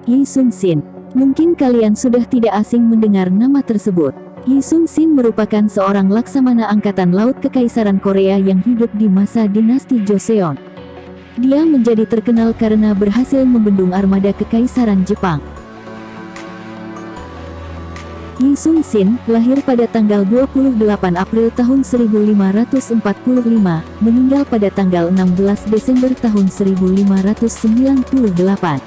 Yi Sun-shin. Mungkin kalian sudah tidak asing mendengar nama tersebut. Yi Sun-shin merupakan seorang laksamana angkatan laut Kekaisaran Korea yang hidup di masa dinasti Joseon. Dia menjadi terkenal karena berhasil membendung armada Kekaisaran Jepang. Yi Sun-shin lahir pada tanggal 28 April tahun 1545, meninggal pada tanggal 16 Desember tahun 1598.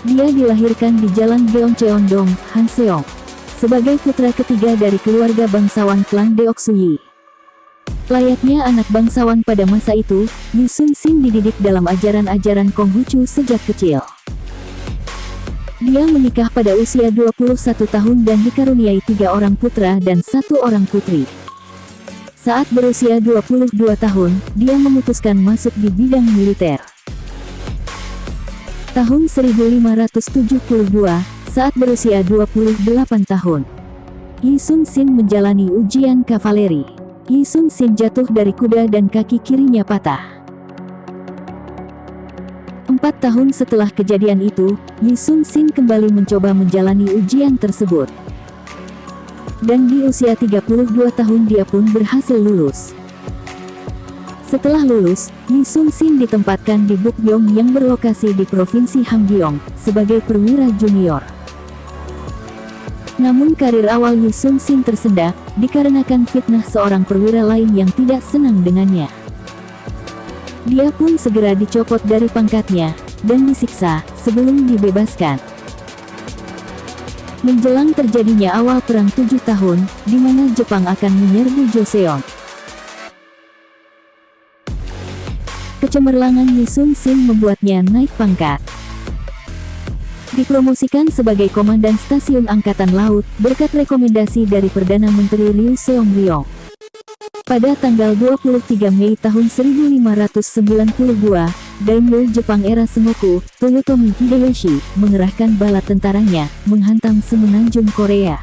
Dia dilahirkan di Jalan Gyeongcheon-dong, Hanseong, sebagai putra ketiga dari keluarga bangsawan klan Deoksuyi. Layaknya anak bangsawan pada masa itu, Yi Sun-shin dididik dalam ajaran-ajaran Konghucu sejak kecil. Dia menikah pada usia 21 tahun dan dikaruniai 3 orang putra dan 1 orang putri. Saat berusia 22 tahun, dia memutuskan masuk di bidang militer. Tahun 1572, saat berusia 28 tahun, Yi Sun-shin menjalani ujian kavaleri. Yi Sun-shin jatuh dari kuda dan kaki kirinya patah. 4 tahun setelah kejadian itu, Yi Sun-shin kembali mencoba menjalani ujian tersebut. Dan di usia 32 tahun dia pun berhasil lulus. Setelah lulus, Yi Sun-shin ditempatkan di Bukgyeong yang berlokasi di Provinsi Hamgyong, sebagai perwira junior. Namun karir awal Yi Sun-shin tersendat, dikarenakan fitnah seorang perwira lain yang tidak senang dengannya. Dia pun segera dicopot dari pangkatnya, dan disiksa, sebelum dibebaskan. Menjelang terjadinya awal Perang 7 tahun, di mana Jepang akan menyerbu Joseon. Kecemerlangan Yi Sun-shin membuatnya naik pangkat. Dipromosikan sebagai Komandan Stasiun Angkatan Laut, berkat rekomendasi dari Perdana Menteri Ryu Seong-ryong. Pada tanggal 23 Mei tahun 1592, Daimyo Jepang era Sengoku, Toyotomi Hideyoshi, mengerahkan bala tentaranya, menghantam semenanjung Korea.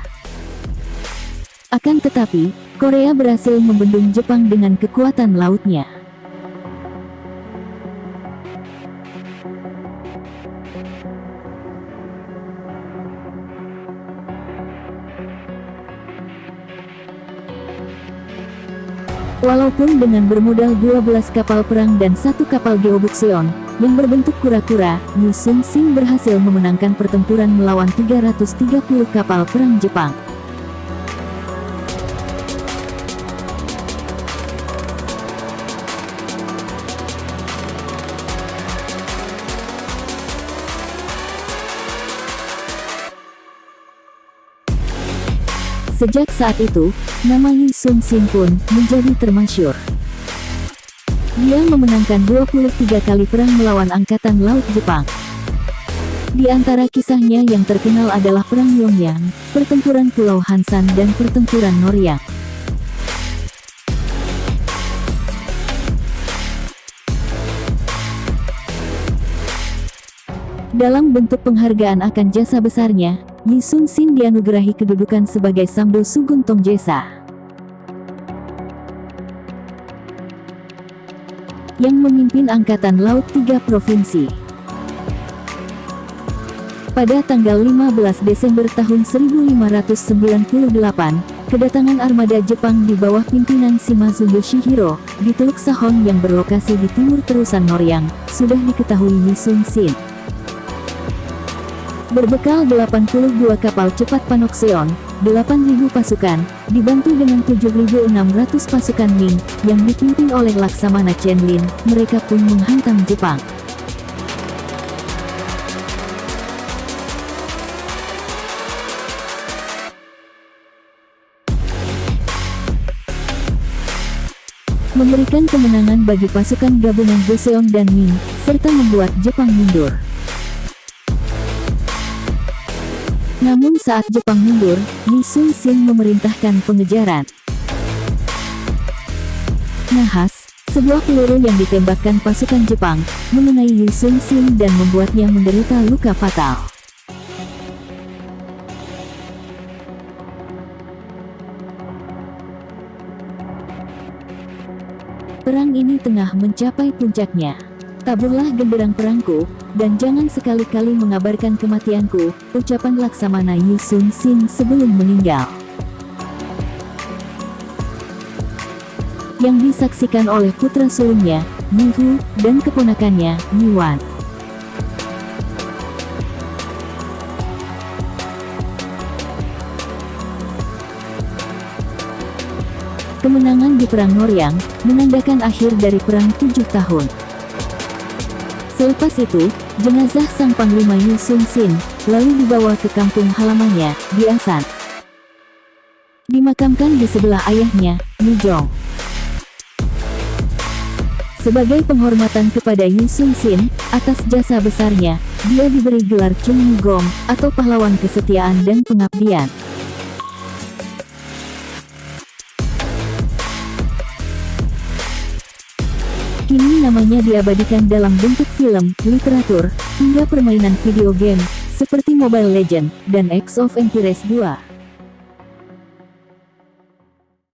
Akan tetapi, Korea berhasil membendung Jepang dengan kekuatan lautnya. Walaupun dengan bermodal 12 kapal perang dan 1 kapal Geobukseon, yang berbentuk kura-kura, Yi Sun-shin berhasil memenangkan pertempuran melawan 330 kapal perang Jepang. Sejak saat itu, nama Yi Sun-shin pun menjadi termasyhur. Dia memenangkan 23 kali perang melawan Angkatan Laut Jepang. Di antara kisahnya yang terkenal adalah Perang Yongyang, Pertempuran Pulau Hansan dan Pertempuran Noryang. Dalam bentuk penghargaan akan jasa besarnya, Yi Sun-shin dianugerahi kedudukan sebagai Samdo Sugun Tongjesa, yang memimpin Angkatan Laut 3 provinsi. Pada tanggal 15 Desember tahun 1598, kedatangan armada Jepang di bawah pimpinan Shimazu Yoshihiro, di Teluk Sahon yang berlokasi di timur terusan Noryang, sudah diketahui Yi Sun-shin. Berbekal 82 kapal cepat Panokseon, 8.000 pasukan, dibantu dengan 7.600 pasukan Ming, yang dipimpin oleh Laksamana Chen Lin, mereka pun menghantam Jepang. Memberikan kemenangan bagi pasukan gabungan Joseon dan Ming, serta membuat Jepang mundur. Namun saat Jepang mundur, Yi Sun-shin memerintahkan pengejaran. Nahas, sebuah peluru yang ditembakkan pasukan Jepang, mengenai Yi Sun-shin dan membuatnya menderita luka fatal. Perang ini tengah mencapai puncaknya. Taburlah genderang perangku, dan jangan sekali-kali mengabarkan kematianku, ucapan Laksamana Yu Sun Sin sebelum meninggal. Yang disaksikan oleh putra sulungnya, Yi Hu, dan keponakannya, Yi Wan. Kemenangan di Perang Noryang, menandakan akhir dari Perang 7 tahun. Selepas itu, jenazah sang Panglima Yu Sun Sin, lalu dibawa ke kampung halamannya, di Asan. Dimakamkan di sebelah ayahnya, Yu Jong. Sebagai penghormatan kepada Yu Sun Sin, atas jasa besarnya, dia diberi gelar Chung Yu Gong, atau pahlawan kesetiaan dan pengabdian. Kini namanya diabadikan dalam bentuk film, literatur, hingga permainan video game, seperti Mobile Legends, dan Age of Empires 2.